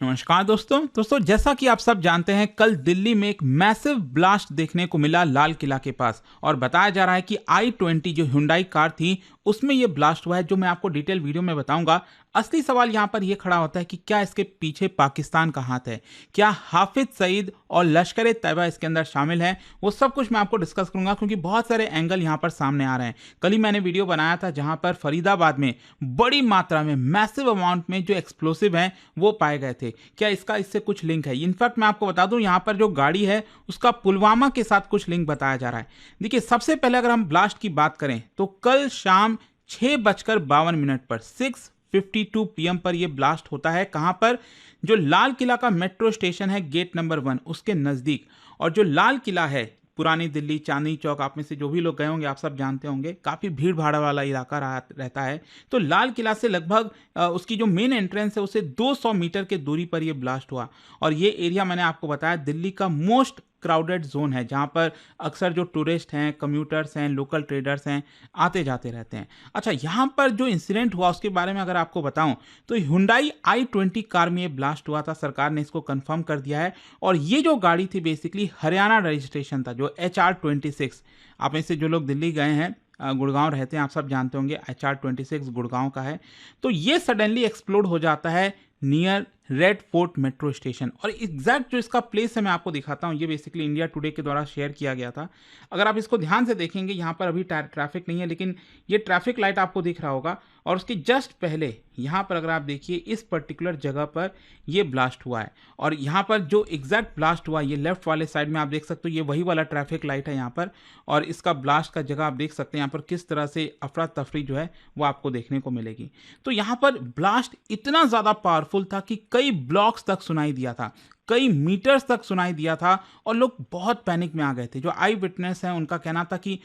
नमस्कार दोस्तों जैसा कि आप सब जानते हैं, कल दिल्ली में एक मैसिव ब्लास्ट देखने को मिला लाल किला के पास। और बताया जा रहा है कि i20 जो हुंडई कार थी उसमें ये ब्लास्ट हुआ है, जो मैं आपको डिटेल वीडियो में बताऊंगा। असली सवाल यहाँ पर यह खड़ा होता है कि क्या इसके पीछे पाकिस्तान का हाथ है, क्या हाफिज सईद और लश्कर ए तैयबा इसके अंदर शामिल हैं। वो सब कुछ मैं आपको डिस्कस करूंगा, क्योंकि बहुत सारे एंगल यहाँ पर सामने आ रहे हैं। कल ही मैंने वीडियो बनाया था जहां पर फरीदाबाद में बड़ी मात्रा में मैसिव अमाउंट में जो एक्सप्लोसिव हैं वो पाए गए थे। क्या इसका इससे कुछ लिंक है? इनफैक्ट मैं आपको बता दूं, यहाँ पर जो गाड़ी है उसका पुलवामा के साथ कुछ लिंक बताया जा रहा है। देखिए, सबसे पहले अगर हम ब्लास्ट की बात करें तो कल शाम 6:52 पर 6:52 PM पर यह ब्लास्ट होता है। कहां पर? जो लाल किला का मेट्रो स्टेशन है गेट नंबर 1 उसके नजदीक। और जो लाल किला है, पुरानी दिल्ली चांदनी चौक, आप में से जो भी लोग गए होंगे आप सब जानते होंगे, काफ़ी भीड़ भाड़ वाला इलाका रहता है। तो लाल किला से लगभग उसकी जो मेन एंट्रेंस है उसे 200 मीटर के दूरी पर यह ब्लास्ट हुआ। और ये एरिया मैंने आपको बताया दिल्ली का मोस्ट क्राउडेड जोन है, जहां पर अक्सर जो टूरिस्ट हैं, कम्यूटर्स हैं, लोकल ट्रेडर्स हैं, आते जाते रहते हैं। अच्छा, यहां पर जो इंसिडेंट हुआ उसके बारे में अगर आपको बताऊं तो हुंडई i20 कार में ये ब्लास्ट हुआ था। सरकार ने इसको कंफर्म कर दिया है। और ये जो गाड़ी थी बेसिकली हरियाणा रजिस्ट्रेशन था, जो HR26। आप में से जो लोग दिल्ली गए हैं, गुड़गांव रहते हैं, आप सब जानते होंगे HR26 गुड़गांव का है। तो ये सडनली एक्सप्लोड हो जाता है near red fort metro station. और एग्जैक्ट जो इसका प्लेस है मैं आपको दिखाता हूँ। ये बेसिकली इंडिया टुडे के द्वारा शेयर किया गया था। अगर आप इसको ध्यान से देखेंगे, यहाँ पर अभी ट्रैफिक नहीं है, लेकिन ये ट्रैफिक लाइट आपको दिख रहा होगा। और उसके जस्ट पहले यहाँ पर अगर आप देखिए, इस पर्टिकुलर जगह पर ये ब्लास्ट हुआ है। और यहाँ पर जो एग्जैक्ट ब्लास्ट हुआ, ये लेफ्ट वाले साइड में आप देख सकते हो, ये वही वाला ट्रैफिक लाइट है यहाँ पर। और इसका ब्लास्ट का जगह आप देख सकते हैं यहाँ पर किस तरह से अफरा तफरी जो है वो आपको देखने को मिलेगी। तो यहाँ पर ब्लास्ट इतना ज़्यादा पावरफुल था कि कई ब्लॉक्स तक सुनाई दिया था, कई मीटर्स तक सुनाई दिया था। और लोग बहुत पैनिक में आ गए थे। जो आई विटनेस हैं उनका कहना था कि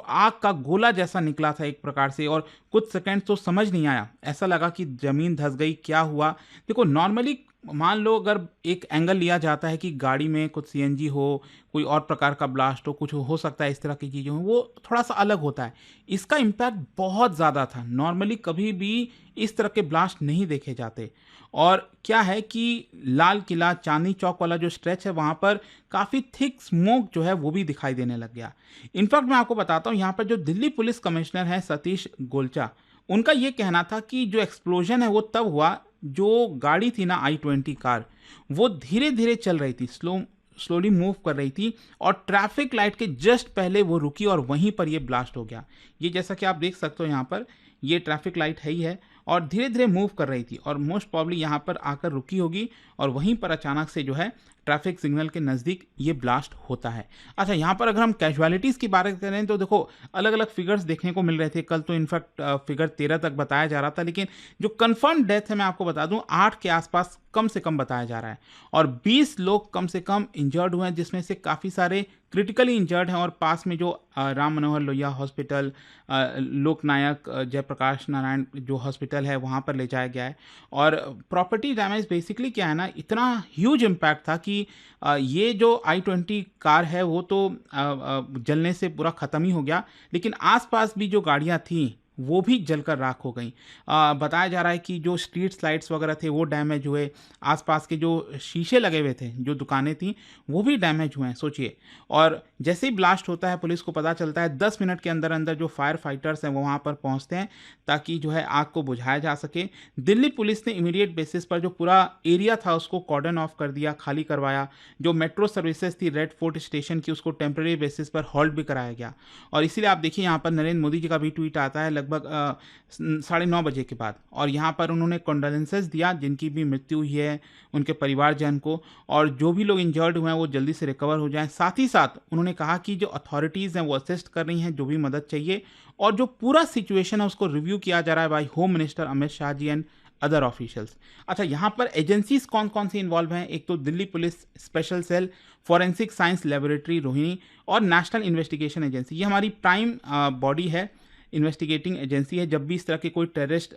आग का गोला जैसा निकला था एक प्रकार से, और कुछ सेकंड तो समझ नहीं आया, ऐसा लगा कि जमीन धंस गई, क्या हुआ। देखो, नॉर्मली मान लो अगर एक एंगल लिया जाता है कि गाड़ी में कुछ सीएनजी हो, कोई और प्रकार का ब्लास्ट हो, कुछ हो सकता है, इस तरह की चीज़ें हो, वो थोड़ा सा अलग होता है। इसका इम्पैक्ट बहुत ज़्यादा था। नॉर्मली कभी भी इस तरह के ब्लास्ट नहीं देखे जाते। और क्या है कि लाल किला चांदनी चौक वाला जो स्ट्रेच है वहाँ पर काफ़ी थिक स्मोक जो है वो भी दिखाई देने लग गया। इनफैक्ट मैं आपको बताता हूँ, यहाँ पर जो दिल्ली पुलिस कमिश्नर हैं सतीश गोलचा, उनका ये कहना था कि जो एक्सप्लोजन है वो तब हुआ, जो गाड़ी थी ना i20 कार, वो धीरे धीरे चल रही थी, स्लोली मूव कर रही थी। और ट्रैफिक लाइट के जस्ट पहले वो रुकी और वहीं पर ये ब्लास्ट हो गया। ये जैसा कि आप देख सकते हो यहाँ पर, ये ट्रैफिक लाइट है ही है, और धीरे धीरे मूव कर रही थी और मोस्ट प्रॉब्ली यहाँ पर आकर रुकी होगी। और वहीं पर अचानक से जो है ट्रैफिक सिग्नल के नज़दीक ये ब्लास्ट होता है। अच्छा, यहाँ पर अगर हम कैजुअलिटीज़ की बात करें तो देखो, अलग अलग फिगर्स देखने को मिल रहे थे। कल तो इनफैक्ट फिगर 13 तक बताया जा रहा था, लेकिन जो कंफर्म डेथ है मैं आपको बता दूं 8 के आसपास कम से कम बताया जा रहा है। और 20 लोग कम से कम इंजर्ड हुए हैं, जिसमें से काफ़ी सारे क्रिटिकली इंजर्ड हैं। और पास में जो राम मनोहर लोहिया हॉस्पिटल, लोकनायक जयप्रकाश नारायण जो हॉस्पिटल है वहाँ पर ले जाया गया है। और प्रॉपर्टी डैमेज बेसिकली क्या है ना, इतना ह्यूज इम्पैक्ट था कि ये जो i20 कार है वो तो जलने से पूरा ख़त्म ही हो गया, लेकिन आसपास भी जो गाड़ियाँ थीं वो भी जलकर राख हो गई। बताया जा रहा है कि जो स्ट्रीट लाइट्स वगैरह थे वो डैमेज हुए, आसपास के जो शीशे लगे हुए थे, जो दुकानें थीं, वो भी डैमेज हुए हैं, सोचिए। और जैसे ही ब्लास्ट होता है पुलिस को पता चलता है, 10 मिनट के अंदर अंदर जो फायर फाइटर्स हैं वो वहाँ पर पहुँचते हैं ताकि जो है आग को बुझाया जा सके। दिल्ली पुलिस ने इमीडिएट बेसिस पर जो पूरा एरिया था उसको कॉर्डन ऑफ कर दिया, खाली करवाया। जो मेट्रो सर्विसेज थी रेड फोर्ट स्टेशन की, उसको टेम्प्रेरी बेसिस पर हॉल्ट भी कराया गया। और इसीलिए आप देखिए यहाँ पर नरेंद्र मोदी जी का भी ट्वीट आता है लगभग 9:30 के बाद। और यहाँ पर उन्होंने कंडोलेंसेस दिया जिनकी भी मृत्यु हुई है, उनके परिवारजन को। और जो भी लोग इंजर्ड हुए हैं वो जल्दी से रिकवर हो जाएं। साथ ही साथ उन्होंने कहा कि जो अथॉरिटीज़ हैं वो असिस्ट कर रही हैं, जो भी मदद चाहिए। और जो पूरा सिचुएशन है उसको रिव्यू किया जा रहा है by home minister Amit Shah ji and other officials. अच्छा, यहाँ पर एजेंसीज कौन कौन सी इन्वॉल्व हैं? एक तो Delhi police special cell, forensic science laboratory Rohini, और नेशनल इन्वेस्टिगेशन एजेंसी। ये हमारी प्राइम बॉडी है। इन्वेस्टिगेटिंग एजेंसी है जब भी इस तरह के कोई टेररिस्ट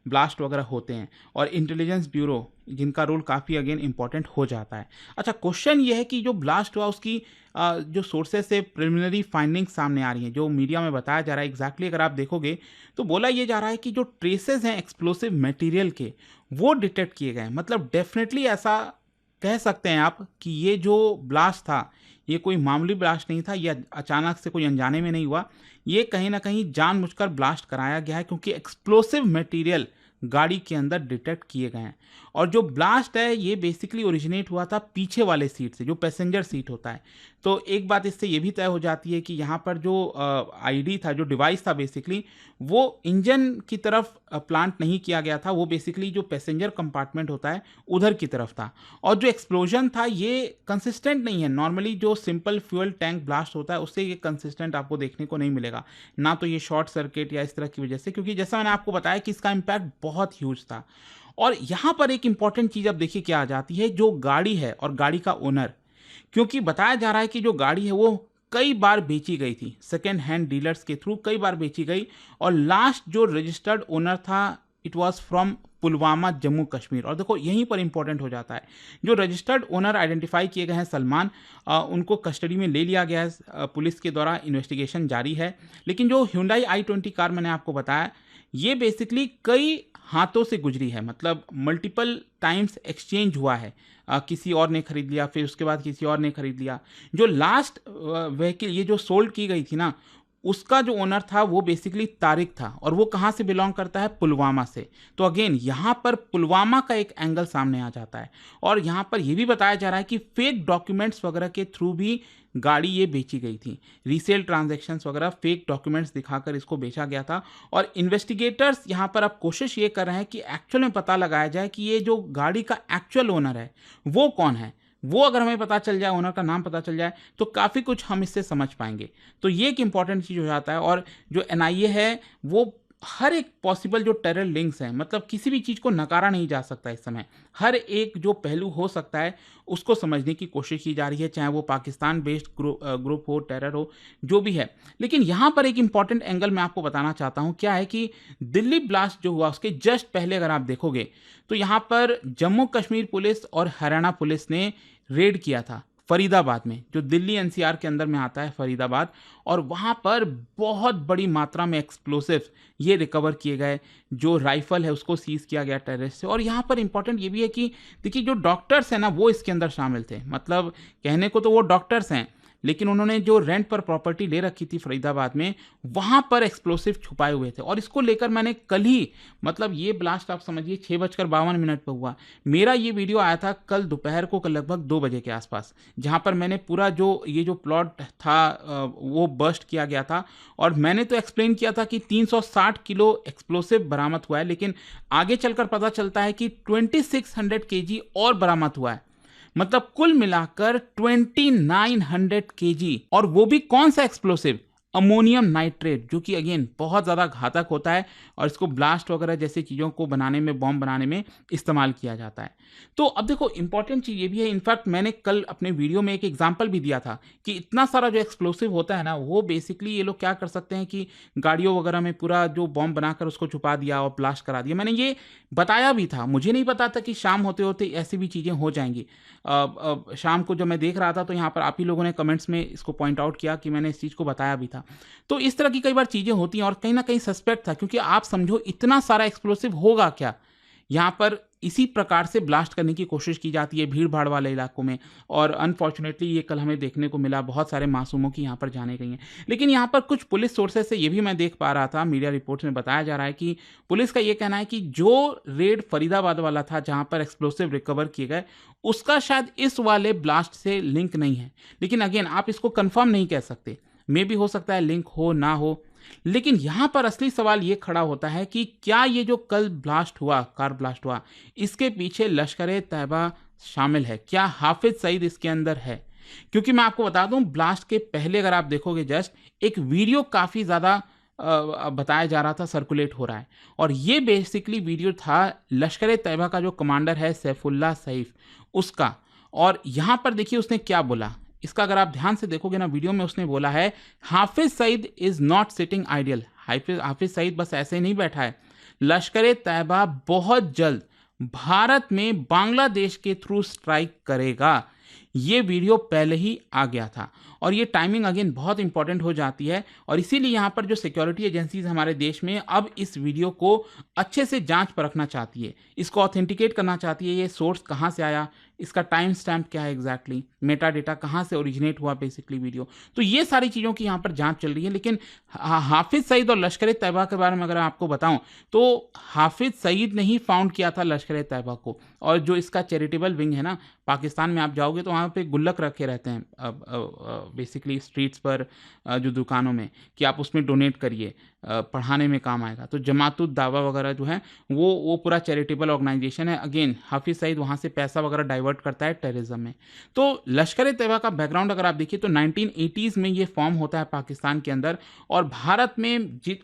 ब्लास्ट वगैरह होते हैं, और इंटेलिजेंस ब्यूरो जिनका रोल काफ़ी अगेन इंपॉर्टेंट हो जाता है। अच्छा, क्वेश्चन ये है कि जो ब्लास्ट हुआ उसकी जो सोर्सेस से प्रिलिमिनरी फाइंडिंग सामने आ रही हैं, जो मीडिया में बताया जा रहा है एग्जैक्टली अगर आप देखोगे तो बोला ये जा रहा है कि जो ट्रेसेस हैं एक्सप्लोसिव मटेरियल के वो डिटेक्ट किए गए हैं। मतलब डेफिनेटली ऐसा कह सकते हैं आप कि ये जो ब्लास्ट था ये कोई मामूली ब्लास्ट नहीं था, ये अचानक से कोई अनजाने में नहीं हुआ, ये कहीं ना कहीं जानबूझकर ब्लास्ट कराया गया है क्योंकि एक्सप्लोसिव मटेरियल गाड़ी के अंदर डिटेक्ट किए गए हैं। और जो ब्लास्ट है ये बेसिकली ओरिजिनेट हुआ था पीछे वाले सीट से, जो पैसेंजर सीट होता है। तो एक बात इससे ये भी तय हो जाती है कि यहाँ पर जो आईडी था, जो डिवाइस था बेसिकली, वो इंजन की तरफ प्लांट नहीं किया गया था, वो बेसिकली जो पैसेंजर कंपार्टमेंट होता है उधर की तरफ था। और जो एक्सप्लोजन था ये कंसिस्टेंट नहीं है, नॉर्मली जो सिंपल फ्यूल टैंक ब्लास्ट होता है उससे ये कंसिस्टेंट आपको देखने को नहीं मिलेगा, ना तो ये शॉर्ट सर्किट या इस तरह की वजह से, क्योंकि जैसा मैंने आपको बताया कि इसका इम्पैक्ट बहुत ह्यूज था। और यहाँ पर एक इंपॉर्टेंट चीज़ अब देखिए क्या आ जाती है, जो गाड़ी है और गाड़ी का ओनर, क्योंकि बताया जा रहा है कि जो गाड़ी है वो कई बार बेची गई थी, सेकेंड हैंड डीलर्स के थ्रू कई बार बेची गई, और लास्ट जो रजिस्टर्ड ओनर था it was from Pulwama Jammu Kashmir. और देखो यहीं पर इंपॉर्टेंट हो जाता है, जो रजिस्टर्ड ओनर आइडेंटिफाई किए गए हैं सलमान, उनको कस्टडी में ले लिया गया है, पुलिस के द्वारा इन्वेस्टिगेशन जारी है। लेकिन जो Hyundai i20 कार मैंने आपको बताया ये बेसिकली कई हाथों से गुजरी है, मतलब मल्टीपल टाइम्स एक्सचेंज हुआ है, किसी और ने खरीद लिया, फिर उसके बाद किसी और ने खरीद लिया। जो लास्ट व्हीकल ये जो सोल्ड की गई थी ना, उसका जो ओनर था वो बेसिकली तारिक था, और वो कहाँ से बिलोंग करता है, पुलवामा से। तो अगेन यहाँ पर पुलवामा का एक एंगल सामने आ जाता है, और यहाँ पर ये भी बताया जा रहा है कि फेक डॉक्यूमेंट्स वगैरह के थ्रू भी गाड़ी ये बेची गई थी, रीसेल ट्रांजैक्शंस वगैरह फेक डॉक्यूमेंट्स दिखाकर इसको बेचा गया था। और इन्वेस्टिगेटर्स यहाँ पर अब कोशिश ये कर रहे हैं कि एक्चुअल में पता लगाया जाए कि ये जो गाड़ी का एक्चुअल ओनर है वो कौन है। वो अगर हमें पता चल जाए, ओनर का नाम पता चल जाए, तो काफ़ी कुछ हम इससे समझ पाएंगे। तो ये एक इंपॉर्टेंट चीज़ हो जाता है। और जो एनआईए है वो हर एक पॉसिबल जो टेरर लिंक्स हैं, मतलब किसी भी चीज़ को नकारा नहीं जा सकता इस समय, हर एक जो पहलू हो सकता है उसको समझने की कोशिश की जा रही है, चाहे वो पाकिस्तान बेस्ड ग्रुप हो, टेरर हो, जो भी है। लेकिन यहाँ पर एक इंपॉर्टेंट एंगल मैं आपको बताना चाहता हूँ, क्या है कि दिल्ली ब्लास्ट जो हुआ उसके जस्ट पहले अगर आप देखोगे तो यहाँ पर जम्मू कश्मीर पुलिस और हरियाणा पुलिस ने रेड किया था फरीदाबाद में, जो दिल्ली एनसीआर के अंदर में आता है फरीदाबाद, और वहाँ पर बहुत बड़ी मात्रा में एक्सप्लोसिव्स ये रिकवर किए गए। जो राइफल है उसको सीज किया गया टेररिस्ट से। और यहाँ पर इंपॉर्टेंट ये भी है कि देखिए जो डॉक्टर्स हैं ना वो इसके अंदर शामिल थे, मतलब कहने को तो वो डॉक्टर्स हैं, लेकिन उन्होंने जो रेंट पर प्रॉपर्टी ले रखी थी फरीदाबाद में, वहाँ पर एक्सप्लोसिव छुपाए हुए थे। और इसको लेकर मैंने कल ही, मतलब ये ब्लास्ट आप समझिए 6:52 पर हुआ, मेरा ये वीडियो आया था कल दोपहर को लगभग 2 बजे के आसपास, जहाँ पर मैंने पूरा जो ये जो प्लॉट था वो बर्स्ट किया गया था। और मैंने तो एक्सप्लेन किया था कि 360 किलो एक्सप्लोसिव बरामद हुआ है, लेकिन आगे चलकर पता चलता है कि 2600 kg और बरामद हुआ है, मतलब कुल मिलाकर 2900 kg। और वो भी कौन सा एक्सप्लोसिव, अमोनियम नाइट्रेट, जो कि अगेन बहुत ज़्यादा घातक होता है और इसको ब्लास्ट वगैरह जैसी चीज़ों को बनाने में, बॉम्ब बनाने में इस्तेमाल किया जाता है। तो अब देखो इंपॉर्टेंट चीज़ ये भी है, इनफैक्ट मैंने कल अपने वीडियो में एक एग्जांपल भी दिया था कि इतना सारा जो एक्सप्लोसिव होता है ना, वो बेसिकली ये लोग क्या कर सकते हैं कि गाड़ियों वगैरह में पूरा जो बॉम्ब बनाकर उसको छुपा दिया और ब्लास्ट करा दिया। मैंने ये बताया भी था, मुझे नहीं पता था कि शाम होते होते ऐसी भी चीज़ें हो जाएंगी। शाम को जब मैं देख रहा था तो यहाँ पर आप ही लोगों ने कमेंट्स में इसको पॉइंट आउट किया कि मैंने इस चीज़ को बताया भी था। तो इस तरह की कई बार चीज़ें होती हैं और कहीं ना कहीं सस्पेक्ट था, क्योंकि आप समझो इतना सारा एक्सप्लोसिव होगा क्या, यहाँ पर इसी प्रकार से ब्लास्ट करने की कोशिश की जाती है भीड़ भाड़ वाले इलाकों में। और अनफॉर्चुनेटली ये कल हमें देखने को मिला, बहुत सारे मासूमों की यहाँ पर जाने गई हैं। लेकिन यहाँ पर कुछ पुलिस सोर्सेज से ये भी मैं देख पा रहा था, मीडिया रिपोर्ट्स में बताया जा रहा है कि पुलिस का ये कहना है कि जो रेड फरीदाबाद वाला था जहाँ पर एक्सप्लोसिव रिकवर किए गए, उसका शायद इस वाले ब्लास्ट से लिंक नहीं है। लेकिन अगेन आप इसको कन्फर्म नहीं कह सकते, मे भी हो सकता है लिंक हो ना हो। लेकिन यहां पर असली सवाल ये खड़ा होता है कि क्या ये जो कल ब्लास्ट हुआ, कार ब्लास्ट हुआ, इसके पीछे लश्कर-ए-तैयबा शामिल है, क्या हाफिज सईद इसके अंदर है? क्योंकि मैं आपको बता दूं, ब्लास्ट के पहले अगर आप देखोगे जस्ट एक वीडियो काफी ज्यादा बताया जा रहा था, सर्कुलेट हो रहा है, और ये बेसिकली वीडियो था लश्कर-ए-तैयबा का जो कमांडर है सैफुल्लाह सईफ, उसका। और यहां पर देखिए उसने क्या बोला, इसका अगर आप ध्यान से देखोगे ना वीडियो में, उसने बोला है Hafiz Saeed is not sitting ideal. Hafiz Hafiz Saeed बस ऐसे ही नहीं बैठा है। लश्कर तैयबा बहुत जल्द भारत में बांग्लादेश के थ्रू स्ट्राइक करेगा। ये वीडियो पहले ही आ गया था और ये टाइमिंग अगेन बहुत इंपॉर्टेंट हो जाती है और इसीलिए यहाँ पर जो सिक्योरिटी एजेंसीज हमारे देश में अब इस वीडियो को अच्छे से जांच परखना चाहती है, इसको ऑथेंटिकेट करना चाहती है। ये सोर्स कहाँ से आया, इसका टाइम स्टैम्प क्या है एग्जैक्टली, मेटा डेटा कहाँ से ओरिजिनेट हुआ बेसिकली वीडियो, तो ये सारी चीज़ों की यहाँ पर जांच चल रही है। लेकिन हाफिज सईद और लश्कर तैयबा के बारे में अगर आपको बताऊं तो हाफिज सईद ने ही फाउंड किया था लश्कर तैयबा को। और जो इसका चैरिटेबल विंग है ना, पाकिस्तान में आप जाओगे तो वहाँ पे गुल्लक रखे रहते हैं बेसिकली स्ट्रीट्स पर, जो दुकानों में, कि आप उसमें डोनेट करिए, पढ़ाने में काम आएगा। तो जमातुत दावा वगैरह जो है वो पूरा चैरिटेबल ऑर्गेनाइजेशन है। अगेन हाफिज सईद वहाँ से पैसा वगैरह डाइवर्ट करता है टेररिज्म में। तो लश्कर तैयबा का बैकग्राउंड अगर आप देखिए तो 1980s में ये फॉर्म होता है पाकिस्तान के अंदर और भारत में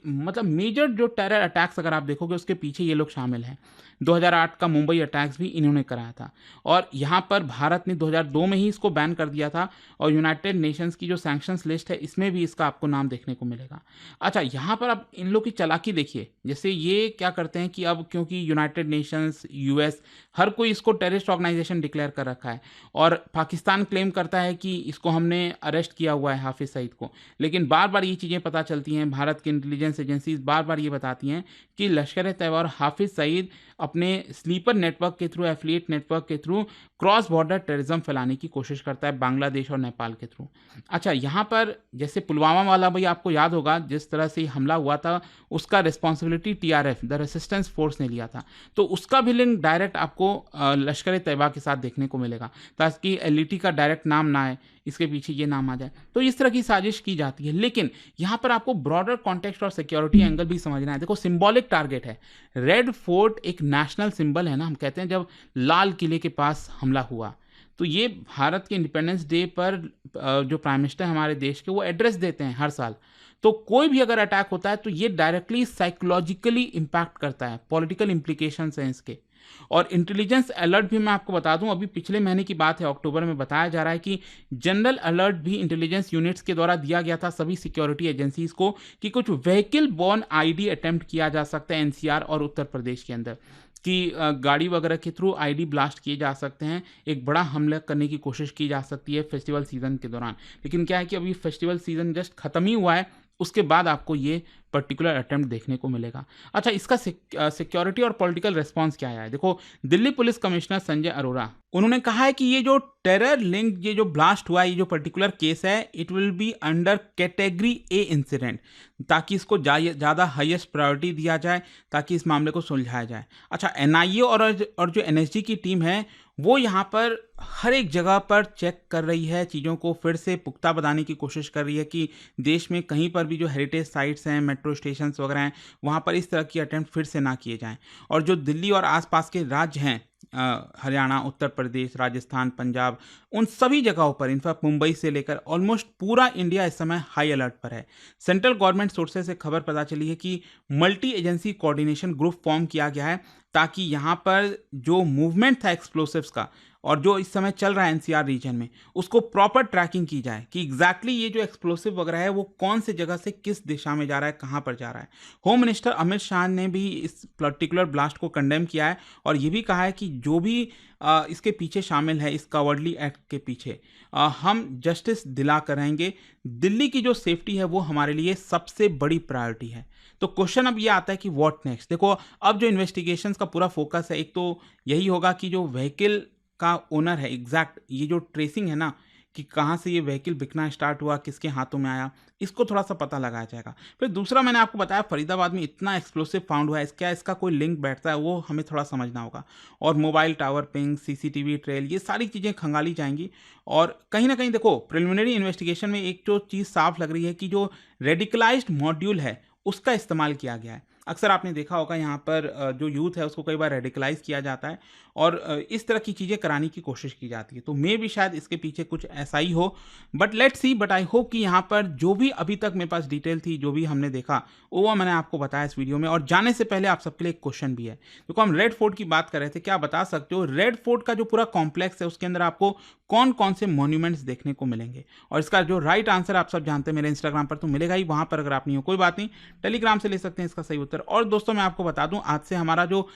मतलब मेजर जो टेरर अटैक्स अगर आप देखोगे उसके पीछे ये लोग शामिल हैं। 2008 का मुंबई अटैक्स भी इन्होंने कराया था और यहाँ पर भारत ने 2002 में ही इसको बैन कर दिया था और यूनाइटेड नेशंस की जो सैंक्शंस लिस्ट है इसमें भी इसका आपको नाम देखने को मिलेगा। अच्छा, यहाँ पर आप इन लोग की चालाकी देखिए, जैसे ये क्या करते हैं कि अब क्योंकि यूनाइटेड नेशंस, यूएस, हर कोई इसको टेररिस्ट ऑर्गेनाइजेशन डिक्लेयर कर रखा है और पाकिस्तान क्लेम करता है कि इसको हमने अरेस्ट किया हुआ है हाफिज सईद को, लेकिन बार बार ये चीज़ें पता चलती हैं, भारत की इंटेलिजेंस एजेंसीज बार बार ये बताती हैं कि लश्कर तैयबा और हाफिज सईद अपने स्लीपर नेटवर्क के थ्रू, एफिलिएट नेटवर्क के थ्रू क्रॉस बॉर्डर टेररिज्म फैलाने की कोशिश करता है बांग्लादेश और नेपाल के थ्रू। अच्छा, यहाँ पर जैसे पुलवामा वाला भाई आपको याद होगा जिस तरह से हमला हुआ था, उसका responsibility TRF the resistance force ने लिया था, तो उसका भी लिंक डायरेक्ट आपको लश्कर तैयबा के साथ देखने को मिलेगा ताकि एलईटी का डायरेक्ट नाम ना आए, इसके पीछे ये नाम आ जाए। तो इस तरह की साजिश की जाती है। लेकिन यहाँ पर आपको ब्रॉडर कॉन्टेक्स्ट और सिक्योरिटी एंगल भी समझना है। देखो, सिंबॉलिक टारगेट है। रेड फोर्ट एक नेशनल सिंबल है ना, हम कहते हैं जब लाल किले के पास हमला हुआ तो ये भारत के इंडिपेंडेंस डे पर जो प्राइम मिनिस्टर हमारे देश के वो एड्रेस देते हैं हर साल। तो कोई भी अगर अटैक होता है तो ये डायरेक्टली साइकोलॉजिकली इम्पैक्ट करता है, पॉलिटिकल इंप्लीकेशंस हैं इसके। और इंटेलिजेंस अलर्ट भी मैं आपको बता दूं, अभी पिछले महीने की बात है, अक्टूबर में बताया जा रहा है कि जनरल अलर्ट भी इंटेलिजेंस यूनिट्स के द्वारा दिया गया था सभी सिक्योरिटी एजेंसीज को कि कुछ व्हीकल बॉर्न आईडी अटेम्प्ट किया जा सकता है एनसीआर और उत्तर प्रदेश के अंदर, कि गाड़ी वगैरह के थ्रू आईडी ब्लास्ट किए जा सकते हैं, एक बड़ा हमला करने की कोशिश की जा सकती है फेस्टिवल सीजन के दौरान। लेकिन क्या है कि अभी फेस्टिवल सीजन जस्ट खत्म ही हुआ है, उसके बाद आपको ये पर्टिकुलर अटेम्प्ट देखने को मिलेगा। अच्छा, इसका सिक्योरिटी और पॉलिटिकल रिस्पांस क्या आया है? देखो, दिल्ली पुलिस कमिश्नर संजय अरोरा, उन्होंने कहा है कि ये जो टेरर लिंक ये जो ब्लास्ट हुआ है, ये जो पर्टिकुलर केस है, it will be under category A incident, ताकि इसको ज़्यादा हाईएस्ट प्रायोरिटी दिया जाए ताकि इस मामले को सुलझाया जाए। अच्छा, एनआईए और जो एनएसजी की टीम है वो यहाँ पर हर एक जगह पर चेक कर रही है, चीज़ों को फिर से पुख्ता बनाने की कोशिश कर रही है कि देश में कहीं पर भी जो हेरिटेज साइट्स हैं, मेट्रो स्टेशन वगैरह हैं, वहाँ पर इस तरह की अटेम्प्ट फिर से ना किए जाएं। और जो दिल्ली और आसपास के राज्य हैं, हरियाणा, उत्तर प्रदेश, राजस्थान, पंजाब, उन सभी जगहों पर, इनफैक्ट मुंबई से लेकर ऑलमोस्ट पूरा इंडिया इस समय हाई अलर्ट पर है। सेंट्रल गवर्नमेंट सोर्सेज से खबर पता चली है कि multi agency coordination group form किया गया है ताकि यहाँ पर जो मूवमेंट था एक्सप्लोसिव्स का और जो इस समय चल रहा है एनसीआर रीजन में, उसको प्रॉपर ट्रैकिंग की जाए कि एग्जैक्टली ये जो एक्सप्लोसिव वगैरह है वो कौन से जगह से किस दिशा में जा रहा है, कहाँ पर जा रहा है। होम मिनिस्टर अमित शाह ने भी इस पर्टिकुलर ब्लास्ट को कंडेम किया है और ये भी कहा है कि जो भी इसके पीछे शामिल है, इस कवर्डली एक्ट के पीछे, हम जस्टिस दिला कर रहेंगे। दिल्ली की जो सेफ्टी है वो हमारे लिए सबसे बड़ी प्रायोरिटी है। तो क्वेश्चन अब ये आता है कि व्हाट नेक्स्ट। देखो, अब जो इन्वेस्टिगेशंस का पूरा फोकस है, एक तो यही होगा कि जो व्हीकल का ओनर है, एग्जैक्ट ये जो ट्रेसिंग है ना, कि कहाँ से ये व्हीकल बिकना स्टार्ट हुआ, किसके हाथों में आया, इसको थोड़ा सा पता लगाया जाएगा। फिर दूसरा, मैंने आपको बताया फरीदाबाद में इतना एक्सप्लोसिव फाउंड हुआ है, क्या इसका कोई लिंक बैठता है, वो हमें थोड़ा समझना होगा। और mobile tower ping, CCTV trail, ये सारी चीज़ें खंगाली जाएंगी। और कहीं ना कहीं देखो, प्रिलिमिनरी इन्वेस्टिगेशन में एक जो चीज़ साफ लग रही है कि जो रेडिकलाइज्ड मॉड्यूल है उसका इस्तेमाल किया गया है। अक्सर आपने देखा होगा यहाँ पर जो यूथ है उसको कई बार रेडिकलाइज किया जाता है और इस तरह की चीज़ें कराने की कोशिश की जाती है। तो मे भी शायद इसके पीछे कुछ ऐसा ही हो, but let's see. But I hope कि यहाँ पर जो भी अभी तक मेरे पास डिटेल थी, जो भी हमने देखा, वो मैंने आपको बताया इस वीडियो में। और जाने से पहले आप सबके लिए एक क्वेश्चन भी है, क्योंकि हम रेड फोर्ट की बात कर रहे थे। क्या बता सकते हो रेड फोर्ट का जो पूरा कॉम्प्लेक्स है उसके अंदर आपको कौन कौन से मॉन्यूमेंट्स देखने को मिलेंगे? और इसका जो राइट आंसर आप सब जानते हैं, मेरे इंस्टाग्राम पर तो मिलेगा ही, वहां पर अगर आप नहीं हो कोई बात नहीं, टेलीग्राम से ले सकते हैं इसका सही उत्तर। और दोस्तों मैं आपको बता दूं, आज से हमारा जो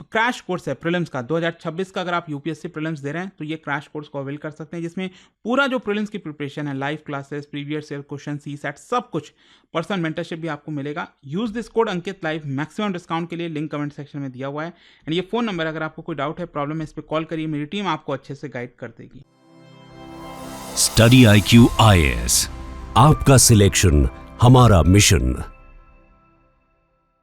क्रैश कोर्स है प्रीलिम्स का 2026 का, अगर आप यूपीएससी प्रीलिम्स दे रहे हैं तो ये क्रैश कोर्स को अवेल कर सकते हैं, जिसमें पूरा जो प्रीलिम्स की प्रिपरेशन है, live classes, previous year question, CSAT, सब कुछ, पर्सनल मेंटरशिप भी आपको मिलेगा। Use this code Ankit live, maximum discount के लिए, लिंक कमेंट सेक्शन में दिया हुआ है। एंड ये फोन नंबर, अगर आपको कोई डाउट है, प्रॉब्लम है, इस पर कॉल करिए, मेरी टीम आपको अच्छे से गाइड कर देगी। स्टडी IQ IAS, आपका सिलेक्शन हमारा मिशन।